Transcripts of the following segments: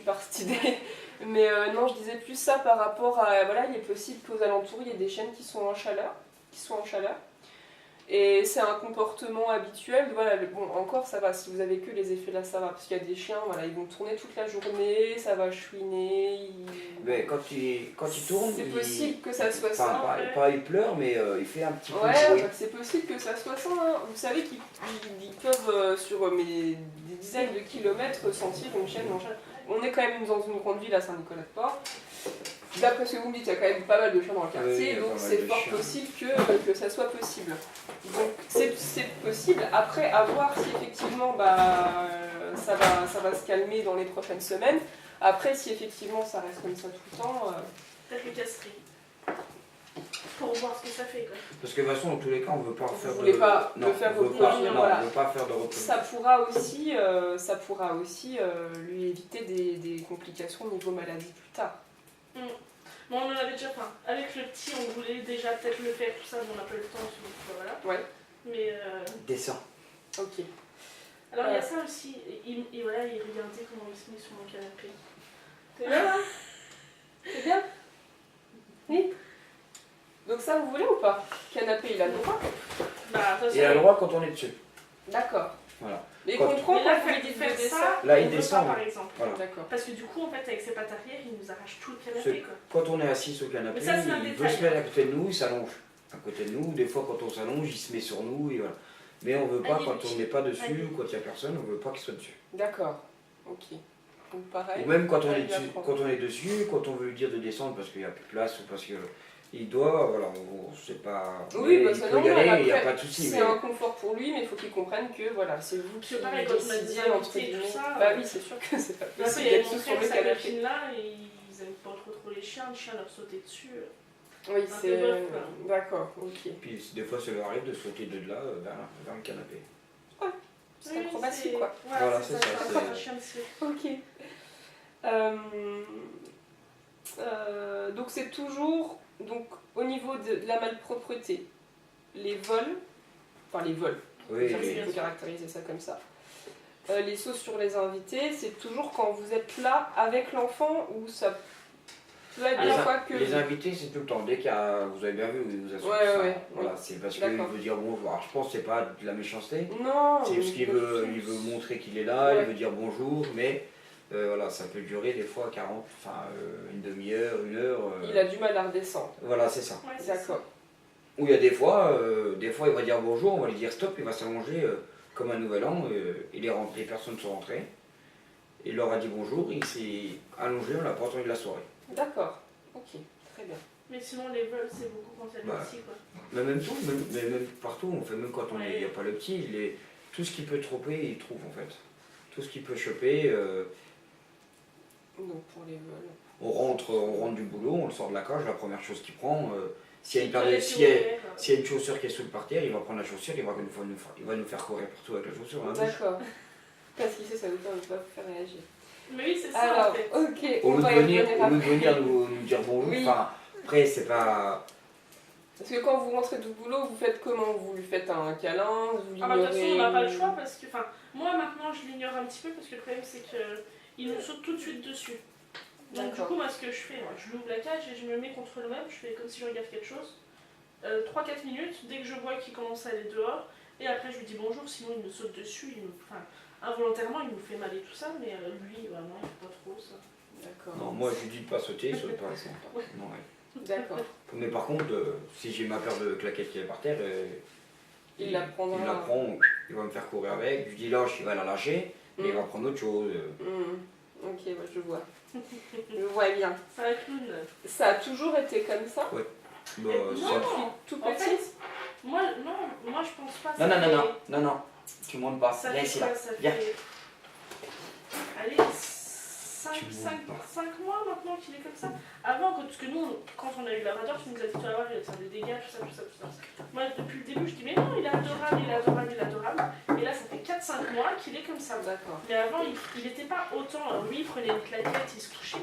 par cette idée. Mais non, je disais plus ça par rapport à... Voilà, il est possible qu'aux alentours, il y ait des chiennes qui sont en chaleur. Et c'est un comportement habituel. Voilà, bon, encore ça va, si vous avez que les effets là, ça va. Parce qu'il y a des chiens, voilà, ils vont tourner toute la journée, ça va chouiner. Mais quand il tourne, c'est possible que ça soit ça. Pas il pleure, mais il fait un petit peu de Ouais, bruit. bah, c'est possible que ça soit ça. Hein. Vous savez qu'ils peuvent, sur des dizaines de kilomètres, sentir une chienne en chaleur. On est quand même dans une grande ville à Saint-Nicolas-de-Port. D'après ce que vous me dites, il y a quand même pas mal de chiens dans le quartier, donc c'est fort possible que ça soit possible. Donc c'est possible. Après, à voir si effectivement ça va se calmer dans les prochaines semaines. Après, si effectivement ça reste comme ça tout le temps... Peut-être le castrer. Pour voir ce que ça fait. Quoi. Parce que de toute façon, dans tous les cas, on ne veut pas Vous faire voulez de... pas non, le faire on veut reproduire, pas, voilà. on veut pas faire de reproduction. Ça pourra aussi lui éviter des complications au niveau maladie plus tard. Bon, on en avait déjà, enfin, avec le petit, on voulait déjà peut-être le faire, tout ça, mais on n'a pas eu le temps, donc voilà. Ouais. Mais. Descends. Ok. Alors, il y a ça aussi, et voilà, il regardait comment il se met sur mon canapé. T'es bien là? C'est bien? Oui. Donc ça, vous voulez ou pas? Canapé, il a le droit? Bah, Il a le droit quand on est dessus. D'accord. Voilà. Mais Quand- comprend Mais là, quand vous lui dites faire de descendre. ça, Là, il on peut descend. pas, par exemple. Voilà. D'accord. Parce que du coup, en fait, avec ses pattes arrière, il nous arrache tout le canapé, quoi. Quand on est assis au canapé, Mais ça, c'est un il détail. veut se mettre à côté de nous, il s'allonge à côté de nous. Des fois, quand on s'allonge, il se met sur nous. Et voilà. Mais on veut pas, quand on n'est pas dessus ou quand il n'y a personne, on veut pas qu'il soit dessus. D'accord. Ok. Donc pareil. Ou même quand on, Ouais, est il va dessus, prendre. quand on est dessus, quand on veut lui dire de descendre parce qu'il n'y a plus de place ou parce qu'il doit, voilà, on sait pas. Oui, mais bah, il c'est peut y normal. aller, il n'y a Après, pas de souci. c'est un confort pour lui, mais il faut qu'il comprenne que voilà, c'est vous qui C'est pareil, quand on a des décidez, invités entre et tout guillemets. ça, Bah oui, c'est sûr que c'est pas Après, possible il y a d'être mon tous sur frère le et sa canapé. copine là, et ils aiment pas trop les chiens leur sauter dessus. Oui, Un c'est... peu bof, quoi. D'accord, ok. Puis des fois, ça leur arrive de sauter de là vers le canapé. C'est acrobatie, quoi. Voilà, c'est ça, C'est un chien de cirque. Ok. Donc c'est toujours donc, au niveau de la malpropreté, les vols, Oui, on oui. peut caractériser ça comme ça. Les sauts sur les invités, c'est toujours quand vous êtes là avec l'enfant ou ça peut être des fois que... les invités, c'est tout le temps. Dès qu'il y a, vous avez bien vu, vous assure Ouais, ça. ouais, Voilà, oui. c'est parce qu'il D'accord. veut dire bonjour. Alors, je pense que c'est pas de la méchanceté. Non, C'est parce qu'il mais veut, il veut montrer qu'il est là, Ouais. il veut dire bonjour, mais voilà, ça peut durer des fois 40, une demi-heure, une heure. il a du mal à redescendre. Voilà, c'est ça. Ouais, c'est ça. D'accord. Ou il y a des fois il va dire bonjour, on va lui dire stop, il va s'allonger comme un nouvel an. Il est rentré, les personnes sont rentrées. Il leur a dit bonjour, il s'est allongé, on l'a pas entendu de la soirée. D'accord, ok, très bien. Mais sinon, les vols, c'est beaucoup quand il y a Bah. le petit, quoi. Mais même tout, même partout, on fait même quand on il n'y a pas le petit, tout ce qu'il peut tromper, il trouve en fait. Tout ce qu'il peut choper. Donc pour les vols... On rentre du boulot, on le sort de la cage, la première chose qu'il prend, s'il y a une paire de- Collègue s'il y a- ouvert, s'il y a une chaussure qui est sous le parterre, il va prendre la chaussure, il va nous faire courir partout avec la chaussure. Hein, D'accord. Parce qu'il sait ça veut pas vous faire réagir. Mais oui, c'est ça, Alors, en fait. ok, Au on lieu va de y venir, revenir au lieu de après. venir nous dire bonjour, Oui. après c'est pas... Parce que quand vous rentrez du boulot, vous faites comment? Vous lui faites un câlin, vous Ah bah, de toute façon, on l'ignorez n'a pas le choix parce que, enfin, moi maintenant je l'ignore un petit peu parce que le problème c'est qu'il nous saute tout de suite dessus. Donc, du D'accord. coup, moi ce que je fais, je l'ouvre la cage et je me mets contre le meuble, je fais comme si je regarde quelque chose. 3-4 minutes, dès que je vois qu'il commence à aller dehors, et après je lui dis bonjour, sinon il me saute dessus, involontairement il nous fait mal et tout ça, mais lui, vraiment, il fait pas trop ça. D'accord. Non, moi je lui dis de pas sauter, il saute pas. Non, ouais. D'accord. Mais par contre, si j'ai ma paire de claquettes qui est par terre, Il la prendra. il la prend, il va me faire courir avec, je lui dis lâche, il va la lâcher, mais il va prendre autre chose. Ok, ouais, je vois. Je vois bien. C'est un clown. Ça a toujours été comme ça? Bah, Non. c'est- Tout En petit? fait, moi je pense pas. non, non, non, non, non, non, tu montes pas, Ça viens fait ici quoi? là, Ça viens. fait. Allez, 5 Tu montes pas. mois maintenant qu'il est comme ça. Avant, parce que nous, quand on a eu le Labrador, tu nous as dit, tu vas voir, il va te faire des dégâts, tout ça. Moi, depuis le début, je dis, mais non, il est adorable, il est adorable, il est adorable. Et là, ça fait 4-5 mois qu'il est comme ça. D'accord. Mais avant, il n'était pas autant. Alors, lui, il prenait une claquette, il se couchait.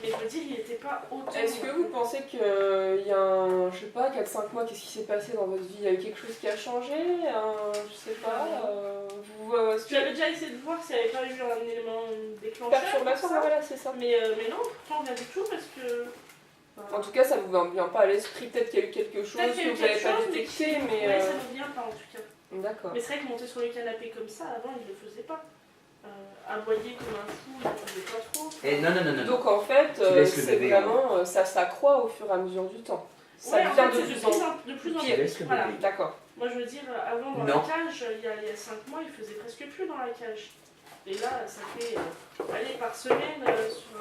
Mais je veux dire, il n'était pas autant. Est-ce que vous pensez qu'il y a un, je sais pas, 4-5 mois, qu'est-ce qui s'est passé dans votre vie? Il y a eu quelque chose qui a changé? Je sais pas. J'avais déjà essayé de voir s'il n'y avait pas eu un élément déclencheur. Perturbation, ça. voilà, c'est ça. Mais non, pourtant rien du tout parce que. En tout cas, ça vous vient pas à l'esprit. Peut-être qu'il y a eu quelque chose Peut-être qu'il y a que eu vous n'avez quelque pas chose, détecté, mais. Ouais, ça ne revient pas en tout cas. D'accord. Mais c'est vrai que monter sur le canapé comme ça, avant, il ne le faisait pas. Aboyer comme un fou, il ne le faisait pas trop. Et non. Donc en fait, Tu laisses le c'est bébé, vraiment, ça s'accroît au fur et à mesure du temps. Ça Ouais, en devient fait, de c'est plus en de plus en Tu plus. laisses le Voilà. bébé. D'accord. Moi, je veux dire, avant, dans Non. la cage, il y a 5 mois, il faisait presque plus dans la cage. Et là, ça fait, allez, par semaine,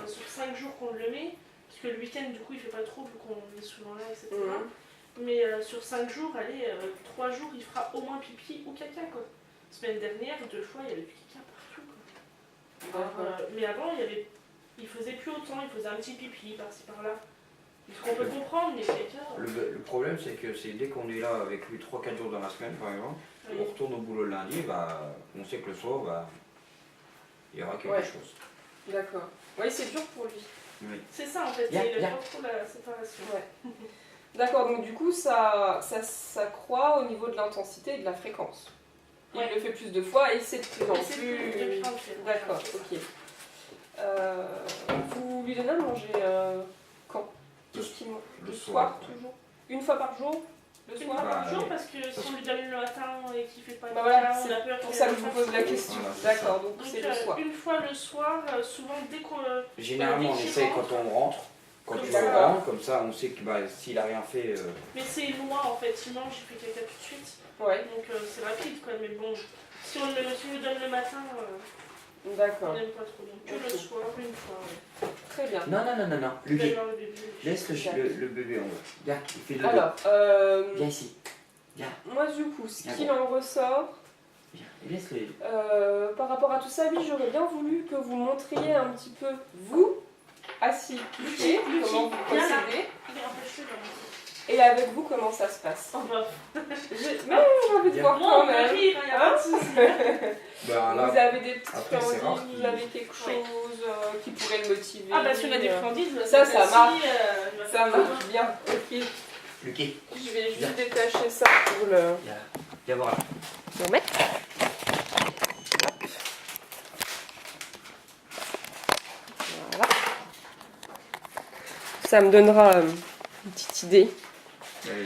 sur 5 jours qu'on le met, parce que le week-end, du coup, il fait pas trop, vu qu'on est souvent là, etc. Mais sur 5 jours, allez, 3 jours, il fera au moins pipi ou caca, quoi. Semaine dernière, 2 fois, il y avait du caca partout, quoi. Mais avant, il faisait plus autant, il faisait un petit pipi par-ci par-là. Ce qu'on peut comprendre, mais caca. Le problème, c'est que dès qu'on est là avec lui 3-4 jours dans la semaine, par exemple, Oui. on retourne au boulot le lundi, bah, on sait que le soir, bah, il y aura quelque chose. D'accord. Oui, c'est dur pour lui. Oui. C'est ça en fait, il n'aime pas trop la séparation. Ouais. D'accord, donc du coup, ça croît au niveau de l'intensité et de la fréquence. Il Ouais. le fait plus de fois et c'est de plus en Et c'est plus. de plus en plus. D'accord, ok. Vous lui donnez à manger quand? Qu'est-ce qu'il mange? Le Le soir. soir, toujours? Une fois par jour? Le Une fois soir? par jour, oui. parce que si on lui donne le matin et qu'il fait pas de Bah voilà, caca, on c'est a peur pour qu'il ça que ait je vous faim. pose la question. Voilà, c'est D'accord, donc Donc c'est le soir. une fois le soir, souvent dès qu'on... Généralement, on Dès qu'il essaye rentre. quand on rentre. Quand Comme il ça. rentre, comme ça, on sait que bah, s'il a rien fait. Mais c'est loin en fait, il mange, il fait caca tout de suite. Ouais, Donc c'est rapide quoi, mais bon, si on lui donne le matin, on d'accord. n'aime pas trop. Donc que le soir, une fois. Ouais. Très bien. Non. Il va Lucky, voir le bébé. laisse le bébé en haut. Viens, il fait dodo. Alors, Viens ici. moi du coup, ce Viens qu'il voir. en ressort, Viens, laisse-le. par rapport à tout ça, oui, j'aurais bien voulu que vous montriez un petit peu, vous, assis, couché, Lucky, comment vous viens là. procédez, Il est empêché dans et avec vous, comment ça se passe. le sens. Mais j'ai envie de voir Bon, quand on peut même. rire, il n'y a pas de souci. Bah, Vous là, avez des petites après, c'est rare friandises, vous qu'il- avez quelque chose qui pourrait le motiver. Ah bah si on a des friandises, Ça celle-ci, marche. il va Ça faire marche bien, ok. Lucky, Je vais Viens. juste détacher ça pour le viens voir là. remettre. Voilà. Ça me donnera une petite idée.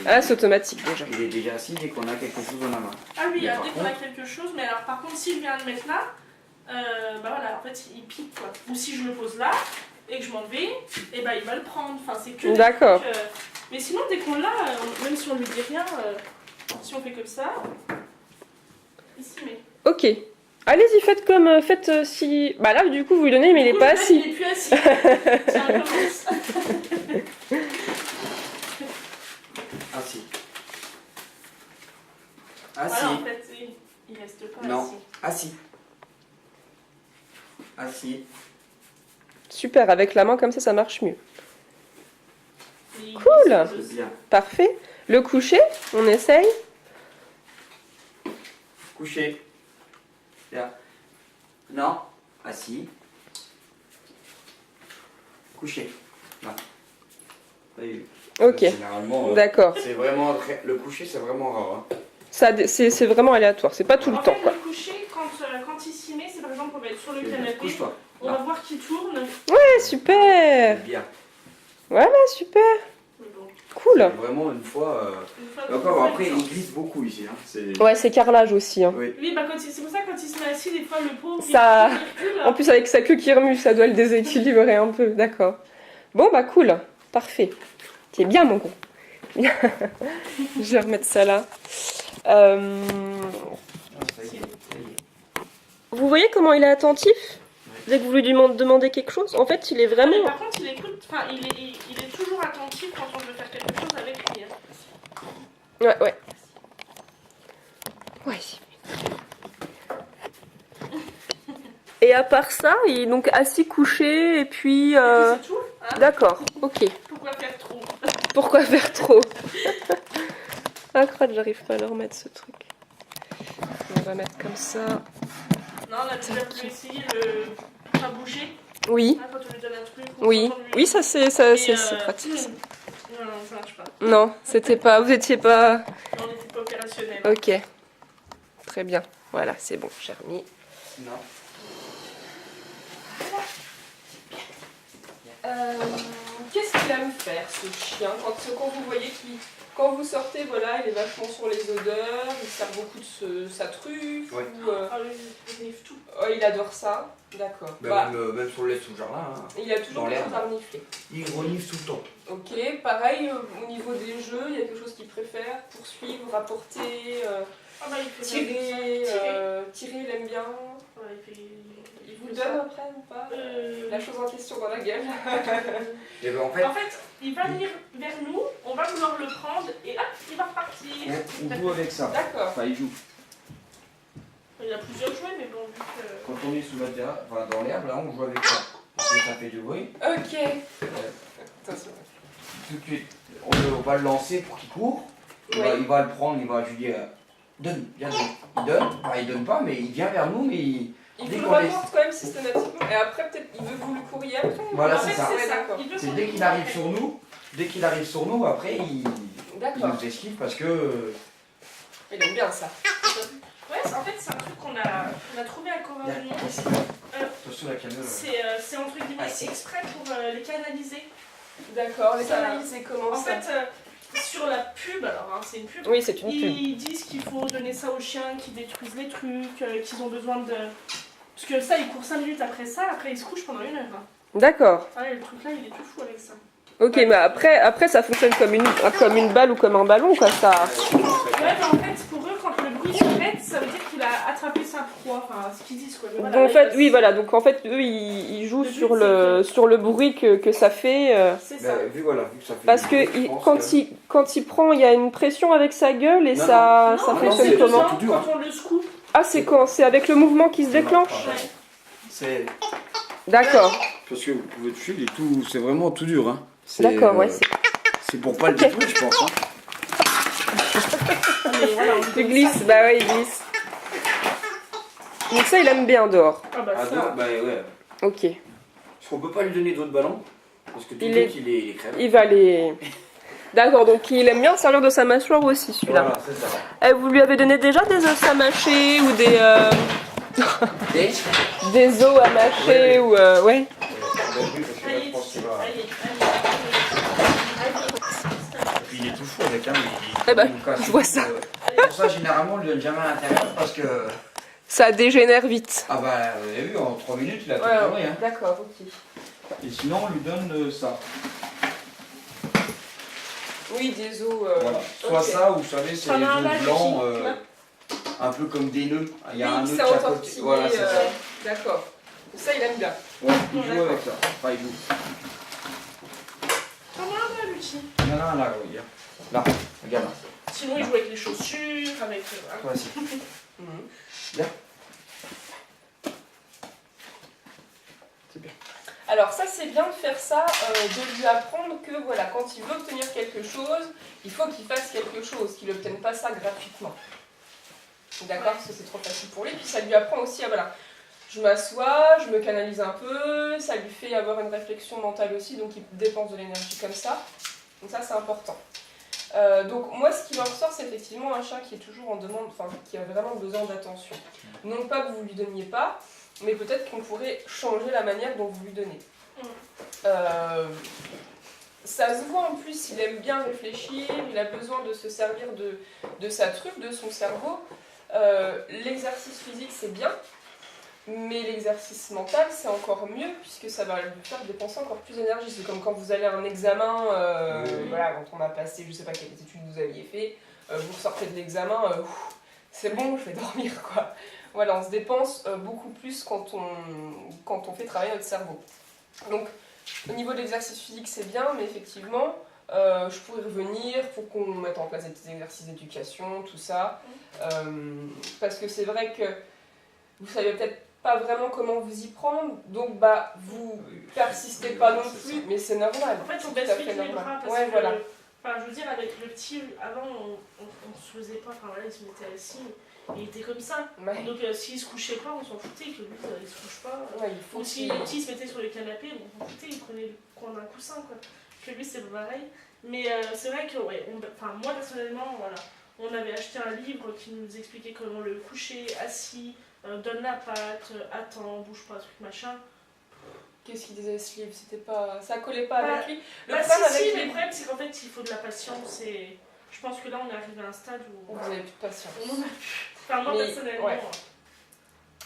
Ah, c'est automatique déjà. Il est déjà assis dès qu'on a quelque chose dans la main. Ah oui, Mais par dès qu'on a contre- quelque chose, mais alors par contre s'il vient le mettre là, bah voilà, en fait il pique quoi. Ou si je le pose là et que je m'en vais, et bah il va le prendre. Enfin c'est que des D'accord. trucs, mais sinon dès qu'on l'a, même si on lui dit rien, si on fait comme ça, il s'y met. Ok. Allez-y, faites comme. Faites si. Bah là, du coup, vous lui donnez, mais il Du est coup, pas le mec, assis. Il est plus assis. Tiens, on commence. Assis. Voilà, Assis. en fait, il reste pas Non. assis. Assis. Assis. Super, avec la main comme ça marche mieux. Il Cool. glisse C'est aussi. bien. Parfait. Le coucher, on essaye. Couché. Là. Non. Assis. Couché. Là. Oui. Ok. Généralement, D'accord. c'est vraiment le coucher, c'est vraiment rare. Hein. C'est vraiment aléatoire, c'est pas tout le En temps fait, quoi. le coucher, quand il s'y met, c'est par exemple, on va être sur le C'est bien. canapé, Couche-toi. on va voir qu'il tourne. Ouais, super. C'est bien. Voilà, super. Mais bon, Cool. Vraiment une fois. une fois Encore qu'on après, fait, il glisse beaucoup ici. Hein. C'est. Ouais, c'est carrelage aussi. Hein. Oui. Oui, bah c'est pour ça que quand il se met assis, des fois le pauvre, Ça- il recule. En plus, avec sa queue qui remue, ça doit le déséquilibrer un peu. D'accord. Bon, bah cool. Parfait. T'es bien, mon gros. Bien. Je vais remettre ça là. Euh, Ah, ça y est, ça y est. Vous voyez comment il est attentif dès que vous lui demandez quelque chose? En fait, il est Mais vraiment... par contre, il écoute, enfin, il est toujours attentif quand on veut faire quelque chose avec lui. Hein. Ouais, ouais. Ouais. Et à part ça, il est donc assis couché et puis... Et puis c'est tout. Hein. D'accord, ok. Pourquoi faire trop? Pourquoi faire trop? Ah crotte, j'arrive pas à le remettre ce truc. On va mettre comme ça. Non, on a déjà voulu essayer le pas bouger. Oui, Hein, quand on lui donne un truc, on oui. s'entend lui- Oui, ça c'est pratique. ça. Non, ça marche pas. Non, c'était pas. Vous étiez pas. On n'était pas opérationnel. Ok. Très bien. Voilà, c'est bon, j'ai remis. Non. Qu'est-ce qu'il aime faire ce chien quand vous voyez quand vous sortez, voilà, il est vachement sur les odeurs, il sert beaucoup de sa truffe. Ouais. Ou, Ah oui, il sniffe tout. oh, il adore ça. D'accord. Même sur le lait sous le jardin, hein. Il a toujours dans des l'herbe. choses à renifler. Il renifle tout le temps. Ok, pareil, au niveau des jeux, il y a quelque chose qu'il préfère, poursuivre, rapporter, Ah bah il fait tirer, tirer. tirer, il aime bien. Ouais, Il vous donne après ou pas la chose en question dans la gueule. Et ben En fait, il va venir vers nous, on va vouloir le prendre et hop, il va repartir. on joue avec ça. D'accord. Enfin, il joue. Il a plusieurs jouets, mais bon, vu que. Quand on est sous la terre, enfin dans l'herbe, là, on joue avec ça. Parce que ça fait du bruit. Ok. Attention. Tout de suite, on va le lancer pour qu'il court. Il va le prendre, il va, je lui dire, donne, viens, donne. Il donne, enfin, il donne pas, mais il vient vers nous, mais il. Il Dès vous le qu'on laisse- rapporte quand même systématiquement et après peut-être il veut que vous le courriez après. Voilà, En c'est fait, ça. c'est ça. D'accord. Il veut C'est qu'on dès le qu'il arrive court. sur nous, après il D'accord. nous esquive parce que. Il aime bien ça. Ouais, en fait, c'est un truc qu'on a trouvé à Corvalon. Attention la caméra. C'est entre guillemets exprès pour les canaliser. D'accord. Les Ça- canaliser comment En ça fait, sur la pub, alors hein, c'est une pub, Oui, c'est une pub. ils disent qu'il faut donner ça aux chiens qui détruisent les trucs, qu'ils ont besoin de. Parce que ça, ils courent 5 minutes après ça, après ils se couchent pendant 1 heure. Hein. D'accord. Ah, le truc là, il est tout fou avec ça. Ok, mais après ça fonctionne comme une balle ou comme un ballon quoi ça. Ouais, mais en fait, pour eux, quand le bruit se répète, ça veut dire qu'il a attrapé sa proie, enfin, ce qu'ils disent quoi. Mais voilà, Donc, en là, fait, il oui voilà, donc en fait eux ils jouent Le but, sur le bruit que ça fait. C'est ça. Vu que ça fait. Parce du que bruit, je pense quand il prend, il y a une pression avec sa gueule et Non, ça Non, fonctionne c'est comment dedans, tout dur, quand on le secoue. Ah c'est avec le mouvement qui se déclenche. Ouais. C'est. D'accord. Parce que votre fil est tout. C'est vraiment tout dur, hein. D'accord, ouais. C'est pour pas le détruire, je pense. Hein. Mais voilà, on lui Tu donne glisses, ça. bah ouais il glisse. Donc ça il aime bien dehors. Ah bah Ah, ça. donc, bah ouais. Ok. Parce qu'on peut pas lui donner d'autres ballons. Parce que tout Il le est- temps il est crève. Il va les. D'accord, donc il aime bien servir de sa mâchoire aussi celui-là. Voilà, c'est ça. Eh, vous lui avez donné déjà des os à mâcher ou Et des os à mâcher Ouais. ou ouais. Allez, Je pense qu'il va. allez, Et puis il est tout fou avec un. Eh ben, il nous casse je vois tout, ça. Pour ça, généralement, on lui donne jamais à l'intérieur parce que. Ça dégénère vite. Ah bah, vous avez vu, en 3 minutes, il a tout Ouais, donné. Hein. d'accord, ok. Et sinon, on lui donne ça. Oui, des os. Voilà. Soit ok. ça, ou vous savez, c'est T'en les as un là, os blancs, Lucie, là. un peu comme des nœuds. Il y a un Oui, nœud de ça chaque côté. entortillé. Voilà, c'est ça. D'accord. Ça, il aime bien. Ouais, il joue D'accord. avec ça. Enfin, il joue. T'en as un là, Lucie. Il y en a un là, oui. Là, regarde là. Sinon, il joue avec les chaussures, avec. Toi aussi. Mhm. C'est bien. Alors ça c'est bien de faire ça, de lui apprendre que voilà, quand il veut obtenir quelque chose, il faut qu'il fasse quelque chose, qu'il n'obtienne pas ça gratuitement. D'accord, parce que c'est trop facile pour lui. Puis ça lui apprend aussi à voilà, je m'assois, je me canalise un peu, ça lui fait avoir une réflexion mentale aussi, donc il dépense de l'énergie comme ça. Donc ça c'est important. Donc moi ce qui m'en ressort c'est effectivement un chat qui est toujours en demande, enfin qui a vraiment besoin d'attention. Non pas que vous lui donniez pas, mais peut-être qu'on pourrait changer la manière dont vous lui donnez. Ça se voit en plus, il aime bien réfléchir, il a besoin de se servir de sa truffe, de son cerveau. L'exercice physique c'est bien, mais l'exercice mental c'est encore mieux puisque ça va lui faire dépenser encore plus d'énergie. C'est comme quand vous allez à un examen, voilà, quand on a passé, je sais pas quelles études vous aviez fait, vous ressortez de l'examen, c'est bon, je vais dormir quoi. Voilà, on se dépense beaucoup plus quand on fait travailler notre cerveau. Donc, au niveau de l'exercice physique, c'est bien, mais effectivement, je pourrais revenir pour qu'on mette en place des petits exercices d'éducation, tout ça. Parce que c'est vrai que vous savez peut-être pas vraiment comment vous y prendre, donc bah vous persistez pas non plus, mais c'est normal. En fait, on C'est baisse tout à vite fait les normal. bras parce Ouais, que. voilà. Enfin, je veux dire, avec le petit, avant, on se faisait pas, enfin voilà, il se mettait assis. il était comme ça. Ouais. Donc s'il se couchait pas, on s'en foutait, que lui, il se couche pas. Ouais, il faut Ou si qu'il- le petit se mettait sur le canapé, on s'en foutait, il prenait le coin d'un coussin, quoi. Que lui, c'est pas pareil. Mais c'est vrai que, ouais, moi personnellement, voilà, on avait acheté un livre qui nous expliquait comment le coucher, assis, donne la patte, attends, bouge pas, truc machin. Qu'est-ce qu'il disait ce livre? C'était pas... Ça collait pas Bah, avec lui. Le Bah problème si, avec mais les- le problème c'est qu'en fait il faut de la patience et je pense que là on est arrivé à un stade où Vous avez plus de patience. on en a plus. Enfin moi Mais, personnellement. ouais.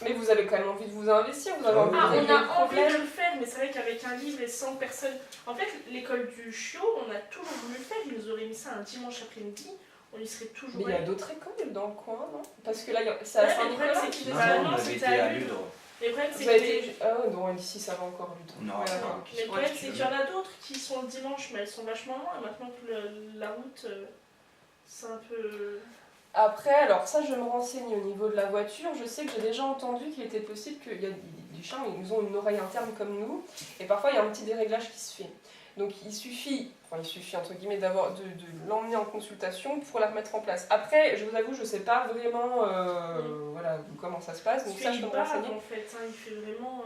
Mais vous avez quand même envie de vous investir, vous avez envie Ah, de on régler a le envie de problème. le faire, mais c'est vrai qu'avec un livre et 100 personnes. En fait, l'école du chiot, on a toujours voulu le faire. Ils nous auraient mis ça un dimanche après-midi, on y serait toujours Mais il y a allés. d'autres écoles dans le coin, non? Parce que là, c'est à Ouais, mais le problème, Saint-Nicolas c'est qui qu'il- fait bah, ça. non, on avait c'était été à à Ludre. Ludre. Mais le problème c'est Vous avez que. été... Ah ouais, non, ici ça va encore vite. Non, Ouais, ça ouais. va. Mais le problème c'est qu'il y en a d'autres qui sont le dimanche, mais elles sont vachement loin. Et maintenant que la route, c'est un peu. Après, alors ça, je me renseigne au niveau de la voiture. Je sais que j'ai déjà entendu qu'il était possible qu'il y a des chiens, ils ont une oreille interne comme nous, et parfois il y a un petit déréglage qui se fait. Donc il suffit entre guillemets de l'emmener en consultation pour la remettre en place. Après, je vous avoue, je sais pas vraiment voilà, comment ça se passe, donc Parce ça je qu'il peux me bave, renseigner. en fait, hein, il fait vraiment.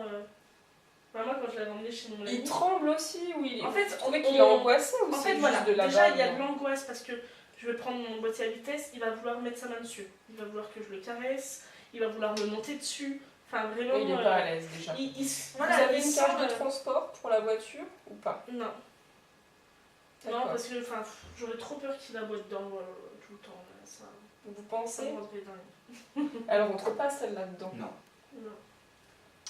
Enfin, moi quand je l'avais emmené chez mon ami. Il tremble aussi, ou il En fait, vous trouvez on- qu'il est angoissé ou En c'est fait, juste voilà, de la déjà il y a bave de l'angoisse parce que je vais prendre mon boîtier à vitesse, il va vouloir mettre sa main dessus. Il va vouloir que je le caresse, il va vouloir me monter dessus. Enfin, vraiment. Oui, il est pas à l'aise déjà. Vous avez une cage de transport pour la voiture ou pas? Non. Non, D'accord. parce que enfin, j'aurais trop peur qu'il aboie dedans tout le temps. Là, ça Vous ça pensez? me rendrait dingue. Elle rentre pas celle là-dedans. Non. Non.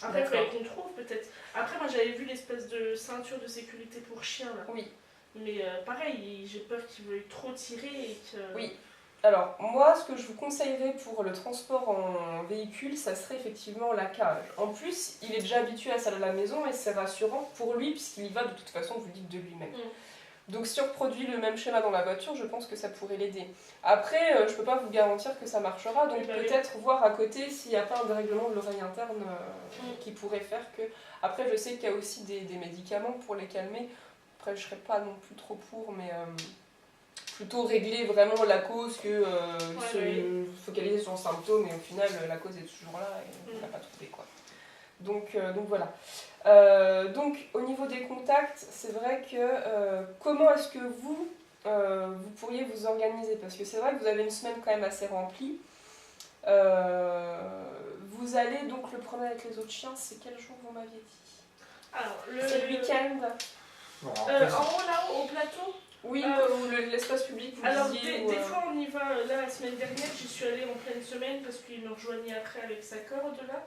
Après, il D'accord. fallait qu'on trouve peut-être. Après, moi j'avais vu l'espèce de ceinture de sécurité pour chien là. Oui. Mais pareil, j'ai peur qu'il veuille trop tirer et que. Oui. Alors, moi, ce que je vous conseillerais pour le transport en véhicule, ça serait effectivement la cage. En plus, il est déjà habitué à ça à la maison et c'est rassurant pour lui puisqu'il y va de toute façon, vous le dites, de lui-même. Donc si on reproduit le même schéma dans la voiture, je pense que ça pourrait l'aider. Après, je ne peux pas vous garantir que ça marchera, donc Oui, bah oui. peut-être voir à côté s'il n'y a pas un dérèglement de l'oreille interne qui pourrait faire que... Après, je sais qu'il y a aussi des médicaments pour les calmer. Après, je ne serais pas non plus trop pour, mais plutôt régler vraiment la cause que se focaliser sur le symptôme, et au final, la cause est toujours là et on n'a pas trouvé, quoi. Donc voilà. Donc au niveau des contacts, c'est vrai que comment est-ce que vous pourriez vous organiser? Parce que c'est vrai que vous avez une semaine quand même assez remplie. Vous allez donc le promener avec les autres chiens, c'est quel jour vous m'aviez dit? Alors, C'est le week-end? Bon, en après, haut là-haut, au plateau. Oui, ou l'espace public, vous Alors, disiez, des fois on y va. Là, la semaine dernière, j'y suis allée en pleine semaine parce qu'il me rejoignait après avec sa corde là.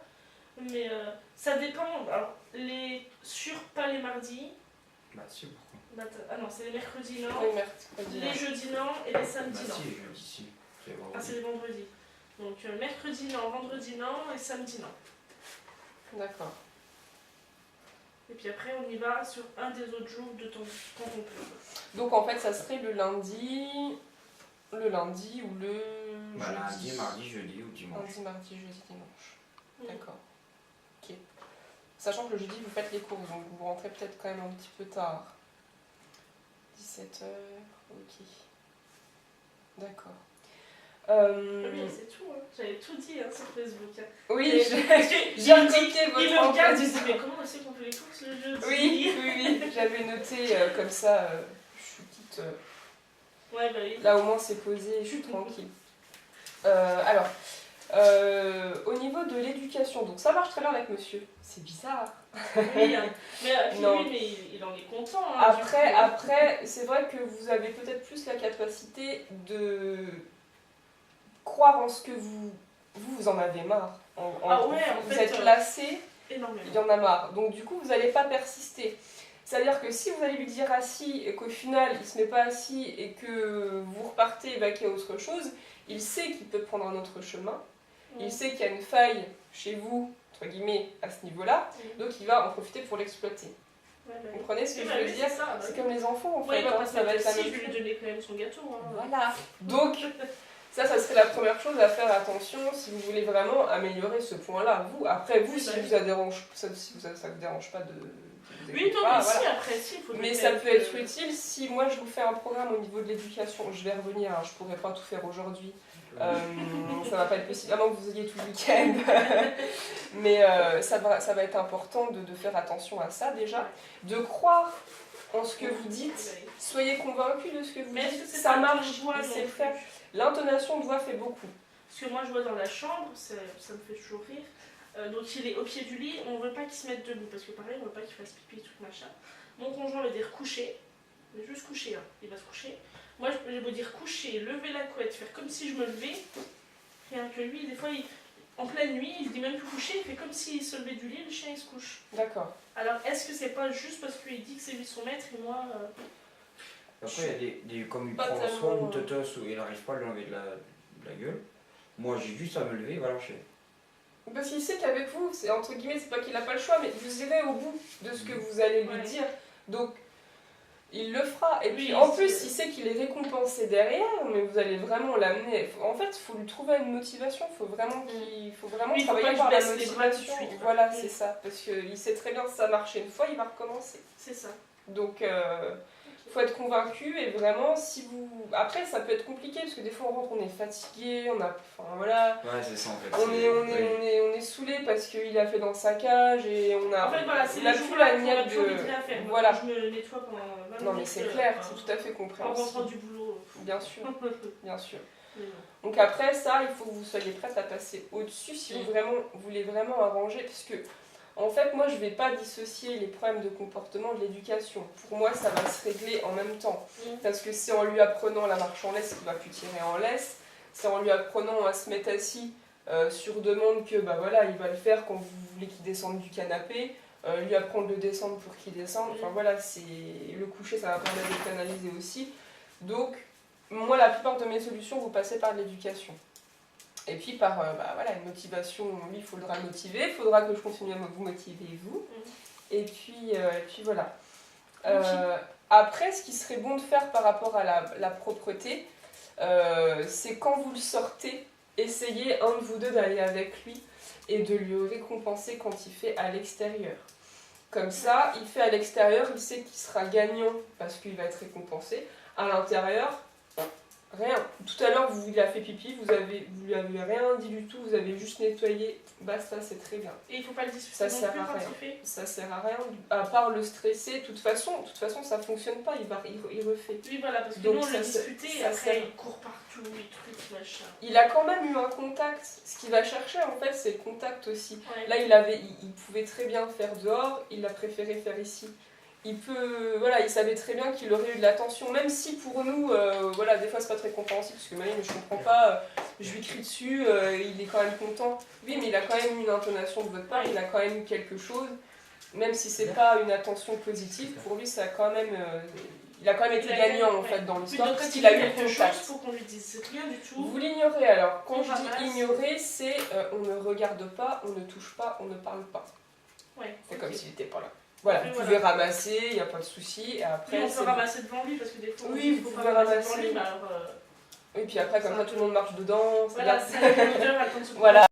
Mais ça dépend. Alors, pas les mardis. Bah si, pourquoi? Ah non, c'est les mercredis non. Oui, mercredi. Les jeudis non et les samedis Bah non. si, jeudi si. C'est Ah, vendredi. c'est les vendredis. Donc mercredi non, vendredi non et samedi non. D'accord. Et puis après, on y va sur un des autres jours de temps quand on peut. Donc en fait, ça serait le lundi ou le Bah, jeudi. lundi, mardi, jeudi ou dimanche. Lundi, mardi, jeudi, dimanche. Mm. D'accord. Ok. Sachant que le jeudi, vous faites les courses, donc vous rentrez peut-être quand même un petit peu tard. 17h, ok. D'accord. Oui, c'est tout. Hein. J'avais tout dit hein, sur Facebook. Hein. Oui, J'ai j'ai recopié Il votre me emploi regarde, du il se dit temps. mais comment on sait qu'on fait les courses le jeudi? Oui, j'avais noté comme ça, je suis petite. Ouais, bah oui. Là au moins c'est posé, je suis tranquille. Alors, au niveau de l'éducation, donc ça marche très bien avec monsieur. C'est bizarre. Oui, hein. Mais, puis Non. lui, mais il en est content. Hein, du Après, c'est vrai que vous avez peut-être plus la capacité de croire en ce que vous en avez marre. Ah ouais, en vous fait, êtes lassé, coup, énormément. il y en a marre. Donc du coup, vous n'allez pas persister. C'est-à-dire que si vous allez lui dire assis et qu'au final il se met pas assis et que vous repartez et qu'il y a autre chose, il sait qu'il peut prendre un autre chemin. Il sait qu'il y a une faille chez vous, entre guillemets, à ce niveau-là, donc il va en profiter pour l'exploiter. Ouais, bah Vous oui. comprenez ce que Oui, je bah veux oui, dire? c'est ça, bah C'est oui. comme les enfants, en fait, Ouais, il va hein, pas se ça va mettre être la assis, même je vais lui chose. donner quand même son gâteau. Hein. Voilà. Donc, ça serait la première chose à faire attention si vous voulez vraiment améliorer ce point-là. Après, vous, Oui, si bah oui. ça dérange, ça vous dérange pas de vous Oui, écouter non, pas, mais voilà. si, après, si, il faut Mais le ça faire, peut être utile si moi je vous fais un programme au niveau de l'éducation. Je vais revenir, hein, je pourrais pas tout faire aujourd'hui. Ça va pas être possible, à moins que vous ayez tout le week-end. Mais ça va être important de faire attention à ça déjà. De croire en ce que vous dites, soyez convaincus de ce que vous Mais est-ce dites, que c'est ça pas marche, de voix il sait non le faire. plus? L'intonation de voix fait beaucoup. Parce que moi je vois dans la chambre, ça me fait toujours rire. Donc il est au pied du lit, on veut pas qu'il se mette debout parce que pareil on veut pas qu'il fasse pipi tout machin. Mon conjoint veut dire coucher, mais juste coucher, hein. Il va se coucher. Moi je veux dire coucher, lever la couette, faire comme si je me levais. Rien que lui, des fois en pleine nuit, il dit même plus coucher, il fait comme s'il se levait du lit, le chien il se couche. D'accord. Alors est-ce que c'est pas juste parce qu'il dit que c'est lui son maître et moi. Après, il y a comme il Pas prend tellement, soit une totosse ou il n'arrive pas à l'enlever de la gueule, moi j'ai juste à me lever, il va lâcher. Parce qu'il sait qu'avec vous, c'est entre guillemets, c'est pas qu'il n'a pas le choix, mais vous irez au bout de ce que vous allez lui dire. Donc, il le fera. Et puis, en plus, il sait qu'il est récompensé derrière, mais vous allez vraiment l'amener. En fait, il faut lui trouver une motivation. Il faut vraiment travailler par la motivation. Voilà, c'est ça. Parce qu'il sait très bien que ça marche une fois, il va recommencer. C'est ça. Donc, il faut être convaincu et vraiment, si vous... Après, ça peut être compliqué parce que des fois, on rentre, on est fatigué, on a... Enfin, voilà. Ouais, c'est ça en fait. On est saoulé parce qu'il a fait dans sa cage et on a... En fait, voilà, c'est on a le plus jour la là qu'on a niaque plus envie de rien faire. Voilà. Je me nettoie pendant 20 minutes. Non, mais c'est clair, c'est tout à fait En compréhensible. rentrant du boulot. Bien sûr, bien sûr. Mais non. Donc après ça, il faut que vous soyez prête à passer au-dessus si vous voulez vraiment arranger. Parce que, en fait, moi, je ne vais pas dissocier les problèmes de comportement de l'éducation. Pour moi, ça va se régler en même temps. Parce que c'est en lui apprenant la marche en laisse qu'il va plus tirer en laisse. C'est en lui apprenant à se mettre assis sur demande que, bah voilà, il va le faire quand vous voulez qu'il descende du canapé. Lui apprendre de descendre pour qu'il descende. Enfin voilà, c'est le coucher, ça va permettre de canaliser aussi. Donc, moi, la plupart de mes solutions, vous passez par de l'éducation. Et puis par voilà, une motivation, lui, il faudra le motiver, il faudra que je continue à vous motiver, vous. Et puis voilà. Après, ce qui serait bon de faire par rapport à la propreté, c'est quand vous le sortez, essayez un de vous deux d'aller avec lui et de lui récompenser quand il fait à l'extérieur. Comme ça, il fait à l'extérieur, il sait qu'il sera gagnant parce qu'il va être récompensé. À l'intérieur, rien. Tout à l'heure, il a fait pipi, vous lui avez rien dit du tout, vous avez juste nettoyé, basta, c'est très bien. Et il ne faut pas le discuter Ça non sert plus à quand rien. il fait. Ça sert à rien, à part le stresser. De toute façon, ça fonctionne pas, il refait. Oui, voilà, parce que Donc nous, on ça l'a discuté et ça après, sert. il court partout, les trucs, machin. Il a quand même eu un contact. Ce qu'il va chercher, en fait, c'est le contact aussi. Ouais. Là, il pouvait très bien faire dehors, il a préféré faire ici. Il savait très bien qu'il aurait eu de l'attention, même si pour nous, des fois c'est pas très compréhensible, parce que Maline, je comprends pas, je lui crie dessus, il est quand même content. Oui, mais il a quand même eu une intonation de votre part, il a quand même eu quelque chose, même si c'est pas une attention positive, pour lui, ça a quand même, il a quand même été gagnant en fait dans l'histoire, parce qu'il a eu le quelque chose, contact. faut qu'on lui dise rien du tout. Vous l'ignorez alors, quand On je dis ramasse. ignorer, c'est on ne regarde pas, on ne touche pas, on ne parle pas. Ouais, C'est ok. comme s'il n'était pas là. Voilà, Oui, vous pouvez ramasser, il n'y a pas de souci. Et après, Oui, on peut ramasser devant lui parce que des fois, Oui, il faut vous pas pouvez ramasser ramasser. devant lui, mais alors. Oui, puis après, comme ça, tout le monde marche dedans. Voilà, c'est l'odeur, elle tombe sur le Voilà.